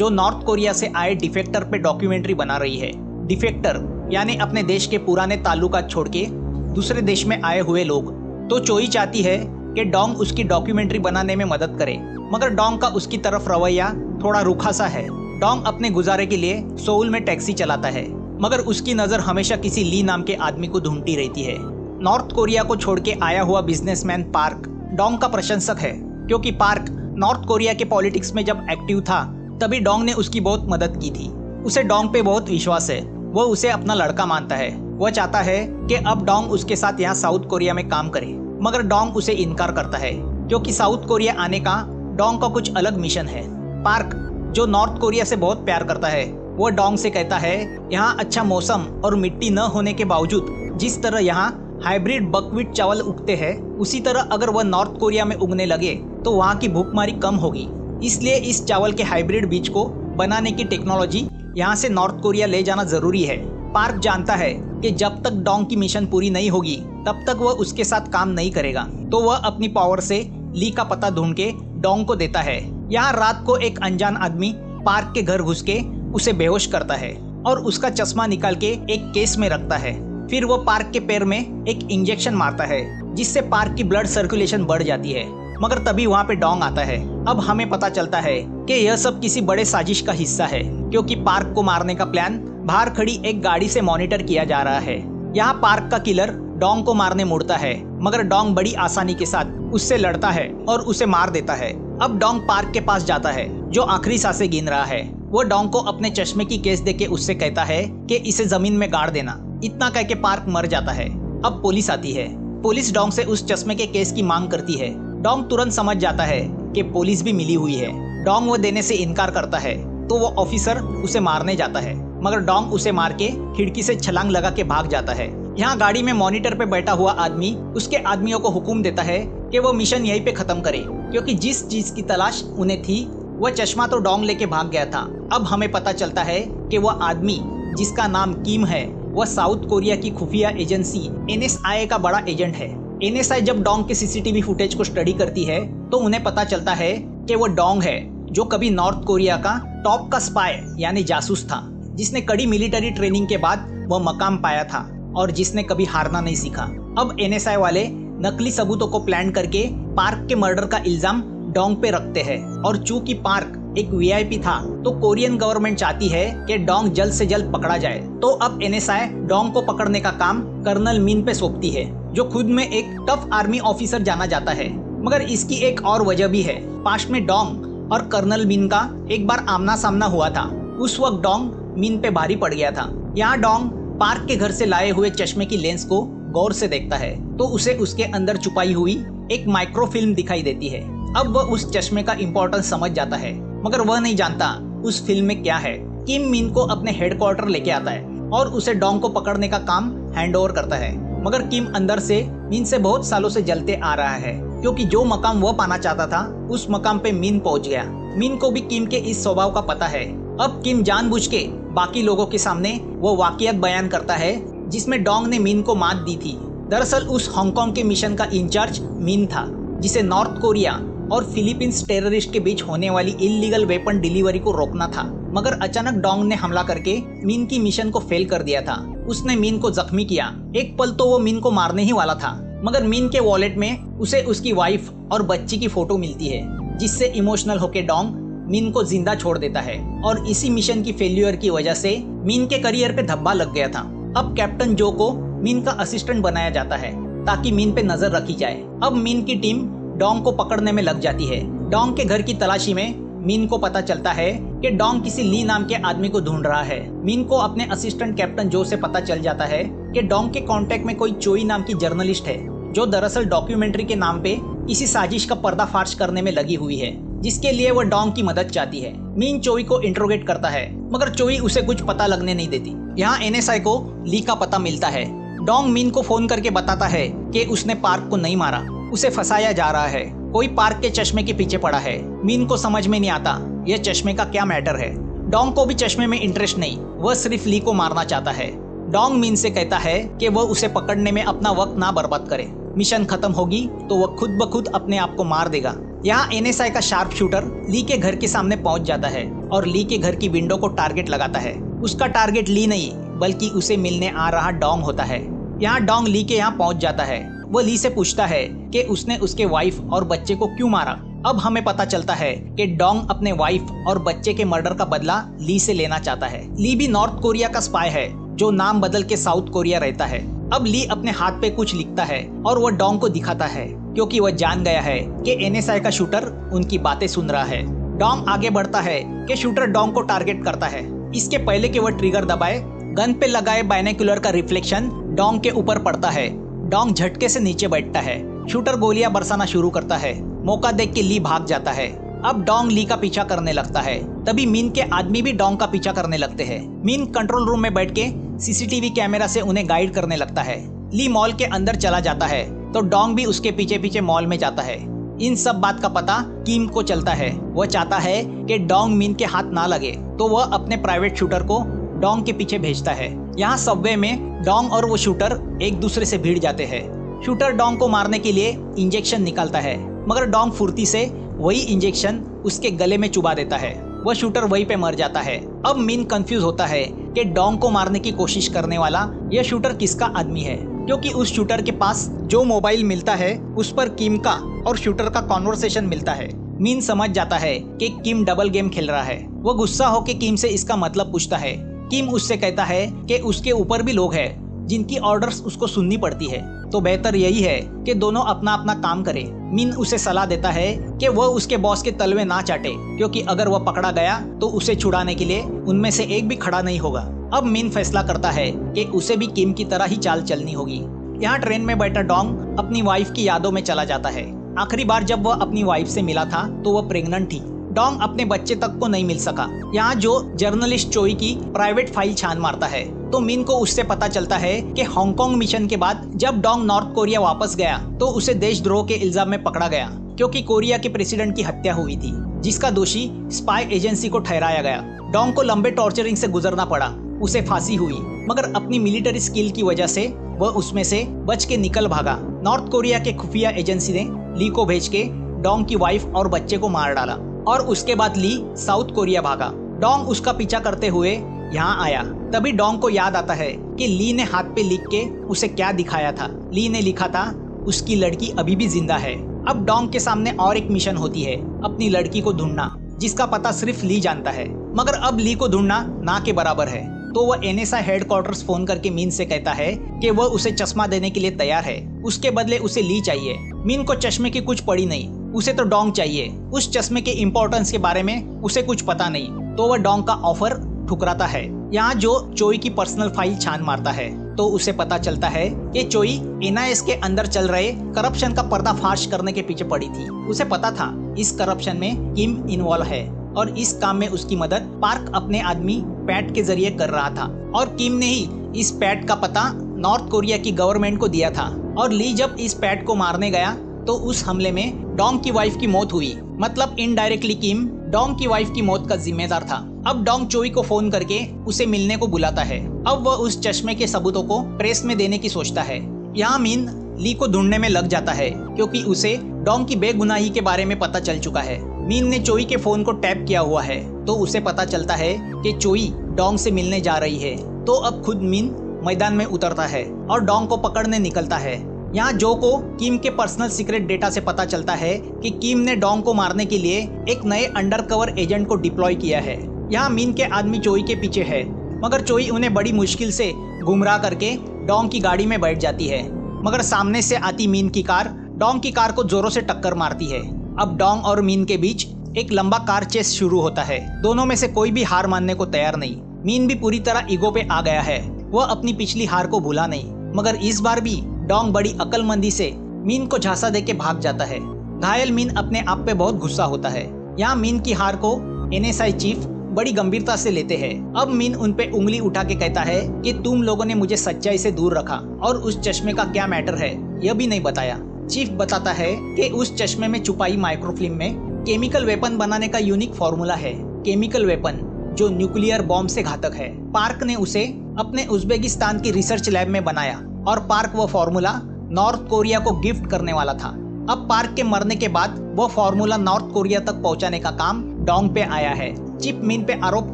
जो north Korea से आए डिफेक्टर पे डॉक्यूमेंट्री बना रही है। डिफेक्टर यानी अपने देश के पुराने ताल्लुकात छोड़ के दूसरे देश में आए हुए लोग। तो चोई चाहती है कि डोंग उसकी डॉक्यूमेंट्री बनाने में मदद करे, मगर डोंग का उसकी तरफ रवैया थोड़ा रूखा सा है। डोंग अपने गुजारे के लिए सोउल में टैक्सी चलाता है, मगर उसकी नज़र हमेशा किसी ली नाम के आदमी को ढूंढती रहती है। नॉर्थ कोरिया को छोड़ के आया हुआ बिजनेसमैन पार्क डोंग का प्रशंसक है, क्योंकि पार्क नॉर्थ कोरिया के पॉलिटिक्स में जब एक्टिव था तभी डोंग ने उसकी बहुत मदद की थी। उसे डोंग पे बहुत विश्वास है, वो उसे अपना लड़का मानता है। वह चाहता है कि अब डोंग उसके साथ यहाँ साउथ कोरिया में काम करे, मगर डोंग उसे इनकार करता है, क्योंकि साउथ कोरिया आने का डोंग का कुछ अलग मिशन है। पार्क जो नॉर्थ कोरिया से बहुत प्यार करता है, वो डोंग से कहता है यहाँ अच्छा मौसम और मिट्टी न होने के बावजूद जिस तरह यहाँ हाइब्रिड बकव्हीट चावल उगते हैं, उसी तरह अगर वह नॉर्थ कोरिया में उगने लगे तो वहाँ की भूखमरी कम होगी। इसलिए इस चावल के हाइब्रिड बीज को बनाने की टेक्नोलॉजी यहाँ से नॉर्थ कोरिया ले जाना जरूरी है। पार्क जानता है कि जब तक डोंग की मिशन पूरी नहीं होगी तब तक वह उसके साथ काम नहीं करेगा, तो वह अपनी पावर से ली का पता ढूंढ के डोंग को देता है। यहाँ रात को एक अनजान आदमी पार्क के घर घुस के उसे बेहोश करता है और उसका चश्मा निकाल के एक केस में रखता है। फिर वो पार्क के पैर में एक इंजेक्शन मारता है, जिससे पार्क की ब्लड सर्कुलेशन बढ़ जाती है। मगर तभी वहाँ पे डोंग आता है। अब हमें पता चलता है कि यह सब किसी बड़े साजिश का हिस्सा है, क्योंकि पार्क को मारने का प्लान बाहर खड़ी एक गाड़ी से मॉनिटर किया जा रहा है। यहाँ पार्क का किलर डोंग को मारने मुड़ता है, मगर डोंग बड़ी आसानी के साथ उससे लड़ता है और उसे मार देता है। अब डोंग पार्क के पास जाता है, जो आखिरी सांसें गिन रहा है। वो डोंग को अपने चश्मे की केस देके उससे कहता है कि इसे जमीन में गाड़ देना। इतना कह के पार्क मर जाता है। अब पुलिस आती है। पुलिस डोंग से उस चश्मे के केस की मांग करती है। डोंग तुरंत समझ जाता है कि पुलिस भी मिली हुई है। डोंग वो देने से इनकार करता है, तो वो ऑफिसर उसे मारने जाता है, मगर डोंग उसे मार के खिड़की से छलांग लगा के भाग जाता है। यहाँ गाड़ी में मॉनिटर पे बैठा हुआ आदमी उसके आदमियों को हुक्म देता है कि वो मिशन यहीं पे खत्म करे, क्योंकि जिस चीज की तलाश उन्हें थी वह चश्मा तो डोंग लेके भाग गया था। अब हमें पता चलता है कि वह आदमी जिसका नाम किम है, वह साउथ कोरिया की खुफिया एजेंसी NSI का बड़ा एजेंट है। NSI जब डोंग के CCTV फुटेज को स्टडी करती है तो उन्हें पता चलता है कि वो डोंग है जो कभी नॉर्थ कोरिया का टॉप का स्पाई यानी जासूस था, जिसने कड़ी मिलिट्री ट्रेनिंग के बाद वह मकाम पाया था और जिसने कभी हारना नहीं सीखा। अब NSI वाले नकली सबूतों को प्लान करके पार्क के मर्डर का इल्जाम डोंग पे रखते हैं, और चूंकि पार्क एक VIP था तो कोरियन गवर्नमेंट चाहती है कि डोंग जल्द से जल्द पकड़ा जाए। तो अब NSI डोंग को पकड़ने का काम कर्नल मिन पे सौंपती है, जो खुद में एक टफ आर्मी ऑफिसर जाना जाता है। मगर इसकी एक और वजह भी है। पास्ट में डोंग और कर्नल मिन का एक बार आमना सामना हुआ था। उस वक्त डोंग मिन पे भारी पड़ गया था। यहाँ डोंग पार्क के घर से लाए हुए चश्मे की लेंस को गौर से देखता है तो उसे उसके अंदर छुपाई हुई एक माइक्रोफिल्म दिखाई देती है। अब वह उस चश्मे का इम्पोर्टेंस समझ जाता है, मगर वह नहीं जानता उस फिल्म में क्या है। किम मिन को अपने हेडक्वार्टर लेके आता है और उसे डोंग को पकड़ने का काम हैंड ओवर करता है। मगर किम अंदर से मिन से बहुत सालों से जलते आ रहा है, क्योंकि जो मकाम वह पाना चाहता था उस मकाम पे मिन पहुंच गया। मिन को भी किम के इस स्वभाव का पता है। अब किम जानबूझ के बाकी लोगों के सामने वो वाकयात बयान करता है जिसमें डोंग ने मिन को मात दी थी। दरअसल उस हांगकांग के मिशन का इंचार्ज मिन था, जिसे नॉर्थ कोरिया और फिलीपींस टेररिस्ट के बीच होने वाली इलीगल वेपन डिलीवरी को रोकना था। मगर अचानक डोंग ने हमला करके मिन की मिशन को फेल कर दिया था। उसने मिन को जख्मी किया। एक पल तो वो मिन को मारने ही वाला था, मगर मिन के वॉलेट में उसे उसकी वाइफ और बच्ची की फोटो मिलती है, जिससे इमोशनल होके डोंग मिन को जिंदा छोड़ देता है। और इसी मिशन की फेल्यूर की वजह से मिन के करियर पे धब्बा लग गया था। अब कैप्टन जो को मिन का असिस्टेंट बनाया जाता है ताकि मिन पे नजर रखी जाए। अब मिन की टीम डोंग को पकड़ने में लग जाती है। डोंग के घर की तलाशी में मिन को पता चलता है कि डोंग किसी ली नाम के आदमी को ढूंढ रहा है। मिन को अपने असिस्टेंट कैप्टन जो से पता चल जाता है कि डोंग के कांटेक्ट में कोई चोई नाम की जर्नलिस्ट है, जो दरअसल डॉक्यूमेंट्री के नाम पे किसी साजिश का पर्दाफाश करने में लगी हुई है, जिसके लिए वो डोंग की मदद चाहती है। मिन चोई को इंट्रोगेट करता है, मगर चोई उसे कुछ पता लगने नहीं देती। यहाँ NSI को ली का पता मिलता है। डोंग मिन को फोन करके बताता है कि उसने पार्क को नहीं मारा, उसे फंसाया जा रहा है। कोई पार्क के चश्मे के पीछे पड़ा है। मिन को समझ में नहीं आता यह चश्मे का क्या मैटर है। डोंग को भी चश्मे में इंटरेस्ट नहीं, वह सिर्फ ली को मारना चाहता है। डोंग मिन से कहता है कि वह उसे पकड़ने में अपना वक्त ना बर्बाद करे। मिशन खत्म होगी तो वह खुद ब खुद अपने आप को मार देगा। यहाँ NSI का शार्प शूटर ली के घर के सामने पहुंच जाता है और ली के घर की विंडो को टारगेट लगाता है। उसका टारगेट ली नहीं बल्कि उसे मिलने आ रहा डोंग होता है। यहाँ डोंग ली के यहाँ पहुंच जाता है। वो ली से पूछता है कि उसने उसके वाइफ और बच्चे को क्यों मारा। अब हमें पता चलता है कि डोंग अपने वाइफ और बच्चे के मर्डर का बदला ली से लेना चाहता है। ली भी नॉर्थ कोरिया का स्पाई है जो नाम बदल के साउथ कोरिया रहता है। अब ली अपने हाथ पे कुछ लिखता है और वो डोंग को दिखाता है क्योंकि वह जान गया है कि NSI का शूटर उनकी बातें सुन रहा है। डोंग आगे बढ़ता है कि शूटर डोंग को टारगेट करता है। इसके पहले कि वह ट्रिगर दबाए, गन पे लगाए बाइनोक्यूलर का रिफ्लेक्शन डोंग के ऊपर पड़ता है। डोंग झटके से नीचे बैठता है। शूटर गोलियां बरसाना शुरू करता है। मौका देख के ली भाग जाता है। अब डोंग ली का पीछा करने लगता है। तभी मीन के आदमी भी डोंग का पीछा करने लगते हैं। मीन कंट्रोल रूम में बैठ के CCTV कैमरा से उन्हें गाइड करने लगता है। ली मॉल के अंदर चला जाता है तो डोंग भी उसके पीछे पीछे मॉल में जाता है। इन सब बात का पता किम को चलता है। वह चाहता है कि डोंग मीन के हाथ ना लगे तो वह अपने प्राइवेट शूटर को डोंग के पीछे भेजता है। यहाँ सबवे में डोंग और वो शूटर एक दूसरे से भिड़ जाते हैं। शूटर डोंग को मारने के लिए इंजेक्शन निकालता है मगर डोंग फुर्ती से वही इंजेक्शन उसके गले में चुबा देता है। वह शूटर वहीं पे मर जाता है। अब मीन कंफ्यूज होता है कि डोंग को मारने की कोशिश करने वाला यह शूटर किसका आदमी है, क्योंकि उस शूटर के पास जो मोबाइल मिलता है उस पर किम का और शूटर का कॉन्वर्सेशन मिलता है। मीन समझ जाता है कि किम डबल गेम खेल रहा है। वो गुस्सा होकर किम से इसका मतलब पूछता है। किम उससे कहता है कि उसके ऊपर भी लोग हैं जिनकी ऑर्डर्स उसको सुननी पड़ती है, तो बेहतर यही है कि दोनों अपना अपना काम करें। मीन उसे सलाह देता है कि वह उसके बॉस के तलवे ना चाटे, क्योंकि अगर वह पकड़ा गया तो उसे छुड़ाने के लिए उनमें से एक भी खड़ा नहीं होगा। अब मीन फैसला करता है कि उसे भी किम की तरह ही चाल चलनी होगी। यहाँ ट्रेन में बैठा डोंग अपनी वाइफ की यादों में चला जाता है। आखिरी बार जब वह अपनी वाइफ से मिला था तो वह प्रेग्नेंट थी। डोंग अपने बच्चे तक को नहीं मिल सका। यहाँ जो जर्नलिस्ट चोई की प्राइवेट फाइल छान मारता है तो मीन को उससे पता चलता है कि हांगकांग मिशन के बाद जब डोंग नॉर्थ कोरिया वापस गया तो उसे देशद्रोह के इल्जाम में पकड़ा गया, क्योंकि कोरिया के प्रेसिडेंट की हत्या हुई थी जिसका दोषी स्पाई एजेंसी को ठहराया गया। डोंग को लंबे टॉर्चरिंग से गुजरना पड़ा। उसे फांसी हुई मगर अपनी मिलिट्री स्किल की वजह से वह उसमें से बच के निकल भागा। नॉर्थ कोरिया के खुफिया एजेंसी ने ली को भेज के डोंग की वाइफ और बच्चे को मार डाला और उसके बाद ली साउथ कोरिया भागा। डोंग उसका पीछा करते हुए यहाँ आया। तभी डोंग को याद आता है कि ली ने हाथ पे लिख के उसे क्या दिखाया था। ली ने लिखा था उसकी लड़की अभी भी जिंदा है। अब डोंग के सामने और एक मिशन होती है, अपनी लड़की को ढूंढना, जिसका पता सिर्फ ली जानता है। मगर अब ली को ढूंढना ना के बराबर है। तो वह NSI हेडक्वार्टर्स फोन करके मीन से कहता है कि वह उसे चश्मा देने के लिए तैयार है। उसके बदले उसे ली चाहिए। मीन को चश्मे की कुछ पड़ी नहीं, उसे तो डोंग चाहिए। उस चश्मे के इम्पोर्टेंस के बारे में उसे कुछ पता नहीं, तो वह डोंग का ऑफर ठुकराता है। यहाँ जो चोई की पर्सनल फाइल छान मारता है तो उसे पता चलता है कि चोई NIS के अंदर चल रहे करप्शन का पर्दाफाश करने के पीछे पड़ी थी। उसे पता था इस करप्शन में किम इन्वॉल्व है और इस काम में उसकी मदद पार्क अपने आदमी पैट के जरिए कर रहा था और किम ने ही इस पैट का पता नॉर्थ कोरिया की गवर्नमेंट को दिया था। और ली जब इस पैट को मारने गया तो उस हमले में डोंग की वाइफ की मौत हुई। मतलब इनडायरेक्टली किम डोंग की वाइफ की मौत का जिम्मेदार था। अब डोंग चोई को फोन करके उसे मिलने को बुलाता है। अब वह उस चश्मे के सबूतों को प्रेस में देने की सोचता है। यहाँ मीन ली को ढूंढने में लग जाता है क्योंकि उसे डोंग की बेगुनाही के बारे में पता चल चुका है। मीन ने चोई के फोन को टैप किया हुआ है तो उसे पता चलता है कि चोई डोंग से मिलने जा रही है। तो अब खुद मीन मैदान में उतरता है और डोंग को पकड़ने निकलता है। यहाँ जो को किम के पर्सनल सीक्रेट डेटा से पता चलता है कि किम ने डोंग को मारने के लिए एक नए अंडरकवर एजेंट को डिप्लॉय किया है। यहाँ मीन के आदमी चोई के पीछे है मगर चोई उन्हें बड़ी मुश्किल से गुमराह करके डोंग की गाड़ी में बैठ जाती है। मगर सामने से आती मीन की कार डोंग की कार को जोरों से टक्कर मारती है। अब डोंग और मीन के बीच एक लंबा कार चेस शुरू होता है। दोनों में से कोई भी हार मानने को तैयार नहीं। मीन भी पूरी तरह ईगो पे आ गया है। वह अपनी पिछली हार को भूला नहीं, मगर इस बार भी डोंग बड़ी अक्लमंदी से मीन को झांसा देके भाग जाता है। घायल मीन अपने आप पे बहुत गुस्सा होता है। यहाँ मीन की हार को NSI चीफ बड़ी गंभीरता से लेते हैं। अब मीन उन पे उंगली उठा के कहता है कि तुम लोगों ने मुझे सच्चाई से दूर रखा और उस चश्मे का क्या मैटर है यह भी नहीं बताया। चीफ बताता है कि उस चश्मे में छुपाई माइक्रोफिल्म में केमिकल वेपन बनाने का यूनिक फॉर्मूला है। केमिकल वेपन जो न्यूक्लियर बॉम्ब से घातक है। पार्क ने उसे अपने उज्बेकिस्तान की रिसर्च लैब में बनाया और पार्क वो फॉर्मूला नॉर्थ कोरिया को गिफ्ट करने वाला था। अब पार्क के मरने के बाद वो फार्मूला नॉर्थ कोरिया तक पहुंचाने का काम डोंग पे आया है। चीफ मीन पे आरोप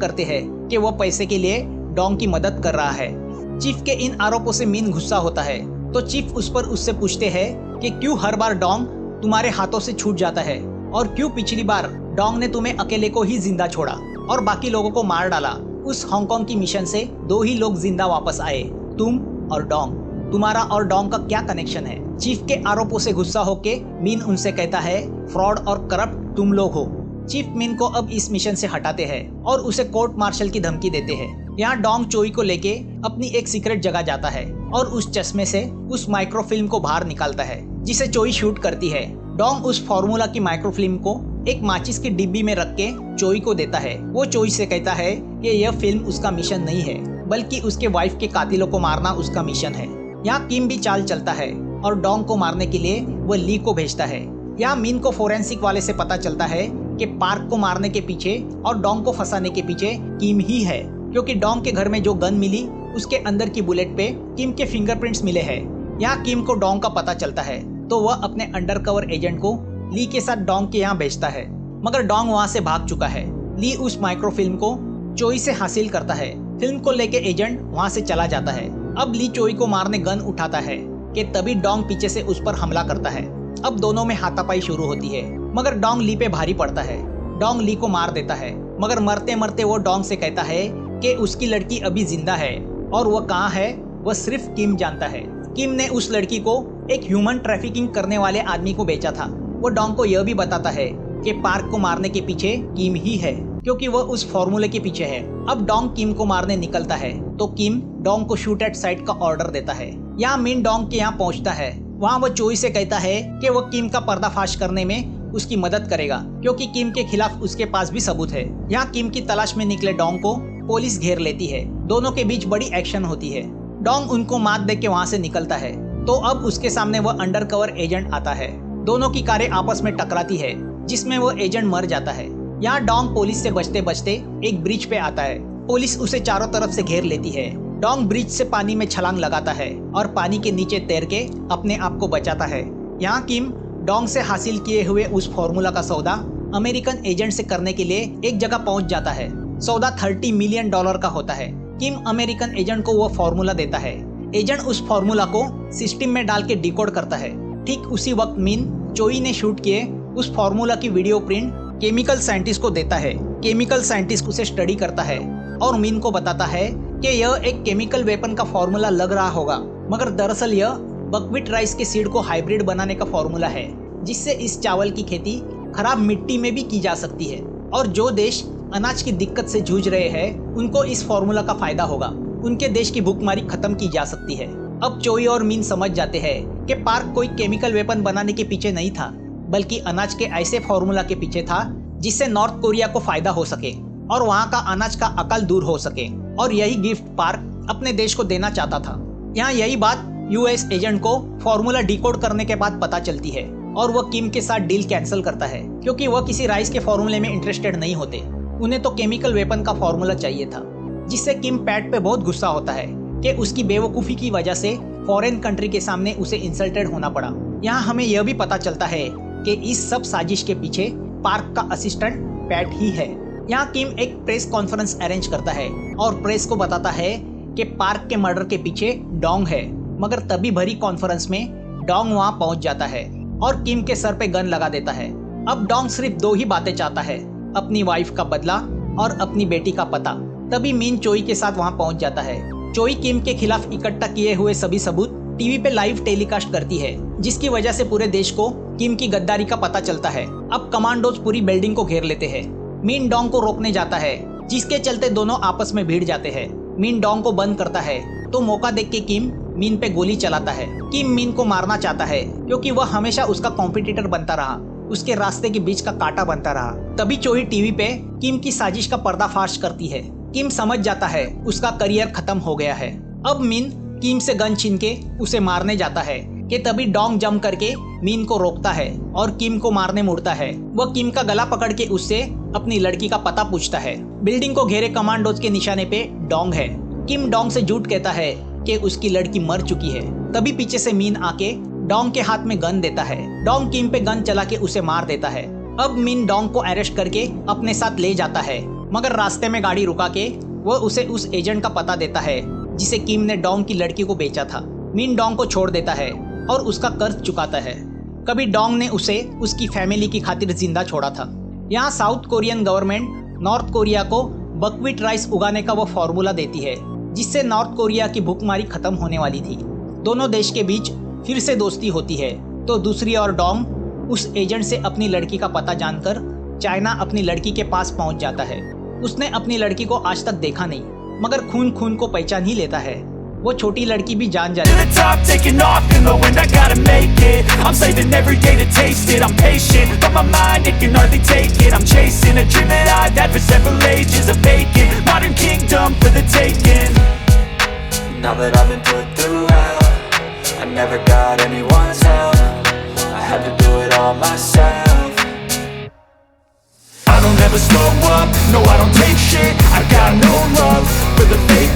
करते हैं कि वो पैसे के लिए डोंग की मदद कर रहा है। चीफ के इन आरोपों से मीन गुस्सा होता है तो चीफ उससे पूछते हैं कि क्यों हर बार डोंग तुम्हारे हाथों से छूट जाता है और क्यों पिछली बार डोंग ने तुम्हें अकेले को ही जिंदा छोड़ा और बाकी लोगों को मार डाला। उस हांगकांग की मिशन से 2 ही लोग जिंदा वापस आए, तुम और डोंग। तुम्हारा और डोंग का क्या कनेक्शन है? चीफ के आरोपों से गुस्सा होके मीन उनसे कहता है फ्रॉड और करप्ट तुम लोग हो। चीफ मीन को अब इस मिशन से हटाते हैं और उसे कोर्ट मार्शल की धमकी देते हैं। यहाँ डोंग चोई को लेके अपनी एक सीक्रेट जगह जाता है और उस चश्मे से उस माइक्रोफिल्म को बाहर निकालता है जिसे चोई शूट करती है। डोंग उस फार्मूला की माइक्रोफिल्म को एक माचिस की डिब्बी में रख के चोई को देता है। वो चोई से कहता है कि यह फिल्म उसका मिशन नहीं है बल्कि उसके वाइफ के कातिलों को मारना उसका मिशन है। यहाँ किम भी चाल चलता है और डोंग को मारने के लिए वो ली को भेजता है। यहाँ मीन को फोरेंसिक वाले से पता चलता है कि पार्क को मारने के पीछे और डोंग को फंसाने के पीछे किम ही है, क्योंकि डोंग के घर में जो गन मिली उसके अंदर की बुलेट पे किम के फिंगरप्रिंट्स मिले हैं। यहाँ किम को डोंग का पता चलता है तो वह अपने अंडरकवर एजेंट को ली के साथ डोंग के यहाँ भेजता है, मगर डोंग वहाँ से भाग चुका है। ली उस माइक्रोफिल्म को चोई से हासिल करता है। फिल्म को लेके एजेंट वहाँ से चला जाता है। अब ली चोई को मारने गन उठाता है कि तभी डोंग पीछे से उस पर हमला करता है। अब दोनों में हाथापाई शुरू होती है, मगर डोंग ली पे भारी पड़ता है। डोंग ली को मार देता है, मगर मरते मरते वो डोंग से कहता है कि उसकी लड़की अभी जिंदा है और वह कहाँ है वह सिर्फ किम जानता है। किम ने उस लड़की को एक ह्यूमन ट्रैफिकिंग करने वाले आदमी को बेचा था। वो डोंग को यह भी बताता है कि पार्क को मारने के पीछे किम ही है, क्योंकि वह उस फॉर्मूले के पीछे है। अब डोंग किम को मारने निकलता है तो किम डोंग को शूट एट साइट का ऑर्डर देता है। यहाँ मीन डोंग के यहाँ पहुँचता है। वहाँ वो चोई से कहता है कि वह किम का पर्दाफाश करने में उसकी मदद करेगा, क्योंकि किम के खिलाफ उसके पास भी सबूत है। यहाँ किम की तलाश में निकले डोंग को पुलिस घेर लेती है। दोनों के बीच बड़ी एक्शन होती है। डोंग उनको मात दे के वहाँ से निकलता है तो अब उसके सामने वह अंडरकवर एजेंट आता है। दोनों की कारें आपस में टकराती है जिसमें वो एजेंट मर जाता है। यहाँ डोंग पुलिस से बचते बचते एक ब्रिज पे आता है। पुलिस उसे चारों तरफ से घेर लेती है। डोंग ब्रिज से पानी में छलांग लगाता है और पानी के नीचे तैर के अपने आप को बचाता है। यहाँ किम डोंग से हासिल किए हुए उस फॉर्मूला का सौदा अमेरिकन एजेंट से करने के लिए एक जगह पहुंच जाता है। सौदा $30 मिलियन का होता है। किम अमेरिकन एजेंट को वो फॉर्मूला देता है। एजेंट उस फॉर्मूला को सिस्टम में डाल के डिकोड करता है। ठीक उसी वक्त मीन चोई ने शूट किए उस फॉर्मूला की वीडियो प्रिंट केमिकल साइंटिस्ट को देता है। केमिकल साइंटिस्ट उसे स्टडी करता है और मीन को बताता है कि यह एक केमिकल वेपन का फॉर्मूला लग रहा होगा, मगर दरअसल यह बकव्हीट राइस के सीड को हाइब्रिड बनाने का फॉर्मूला है, जिससे इस चावल की खेती खराब मिट्टी में भी की जा सकती है और जो देश अनाज की दिक्कत से जूझ रहे हैं उनको इस फॉर्मूला का फायदा होगा। उनके देश की भूखमरी खत्म की जा सकती है। अब चोई और मीन समझ जाते हैं कि पार्क कोई केमिकल वेपन बनाने के पीछे नहीं था, बल्कि अनाज के ऐसे फॉर्मूला के पीछे था जिससे नॉर्थ कोरिया को फायदा हो सके और वहाँ का अनाज का अकाल दूर हो सके, और यही गिफ्ट पार्क अपने देश को देना चाहता था। यहाँ यही बात यूएस एजेंट को फॉर्मूला डिकोड करने के बाद पता चलती है और वह किम के साथ डील कैंसिल करता है, क्योंकि वह किसी राइस के फॉर्मूले में इंटरेस्टेड नहीं होते। उन्हें तो केमिकल वेपन का फॉर्मूला चाहिए था, जिससे किम पैट पे बहुत गुस्सा होता है कि उसकी बेवकूफ़ी की वजह से फॉरेन कंट्री के सामने उसे इंसल्टेड होना पड़ा। यहाँ हमें यह भी पता चलता है कि इस सब साजिश के पीछे पार्क का असिस्टेंट पैट ही है। यहाँ किम एक प्रेस कॉन्फ्रेंस अरेंज करता है और प्रेस को बताता है कि पार्क के मर्डर के पीछे डोंग है, मगर तभी भरी कॉन्फ्रेंस में डोंग वहाँ पहुँच जाता है और किम के सर पे गन लगा देता है। अब डोंग सिर्फ 2 ही बातें चाहता है, अपनी वाइफ का बदला और अपनी बेटी का पता। तभी मीन चोई के साथ वहाँ पहुँच जाता है। चोई किम के खिलाफ इकट्ठा किए हुए सभी सबूत टीवी पे लाइव टेलीकास्ट करती है, जिसकी वजह से पूरे देश को किम की गद्दारी का पता चलता है। अब कमांडोज पूरी बिल्डिंग को घेर लेते हैं। मीन डोंग को रोकने जाता है, जिसके चलते दोनों आपस में भिड़ जाते हैं। मीन डोंग को बंद करता है तो मौका देख के किम मीन पे गोली चलाता है। किम मीन को मारना चाहता है क्योंकि वह हमेशा उसका कॉम्पिटिटर बनता रहा, उसके रास्ते के बीच का कांटा बनता रहा। तभी चोई टीवी पे किम की साजिश का पर्दाफाश करती है। किम समझ जाता है उसका करियर खत्म हो गया है। अब मीन किम से गन छीन के उसे मारने जाता है कि तभी डोंग जंप करके मीन को रोकता है और किम को मारने मुड़ता है। वह किम का गला पकड़ के उससे अपनी लड़की का पता पूछता है। बिल्डिंग को घेरे कमांडोज के निशाने पे डोंग है। किम डोंग से झूठ कहता है कि उसकी लड़की मर चुकी है। तभी पीछे से मीन आके डोंग के हाथ में गन देता है। डोंग किम पे गन चला के उसे मार देता है। अब मिन डोंग को अरेस्ट करके अपने साथ ले जाता है, मगर रास्ते में गाड़ी रुका के वो उसे उस एजेंट का पता देता है जिसे किम ने डोंग की लड़की को बेचा था। मिन डोंग को छोड़ देता है और उसका कर्ज चुकाता है। कभी डोंग ने उसे उसकी फैमिली की खातिर जिंदा छोड़ा था। यहाँ south Korean government north Korea को बकव्हीट राइस उगाने का वो फॉर्मूला देती है जिससे नॉर्थ कोरिया की भूखमरी खत्म होने वाली थी। दोनों देश के बीच फिर से दोस्ती होती है। तो दूसरी ओर डोंग उस एजेंट से अपनी लड़की का पता जानकर चाइना अपनी लड़की के पास पहुंच जाता है। उसने अपनी लड़की को आज तक देखा नहीं, मगर खून खून को पहचान ही लेता है। वो छोटी लड़की भी जान जाती है। Now that I've been put through hell, I never got anyone's help. I had to do it all myself. I don't ever slow up, no I don't take shit. I got no love for the fake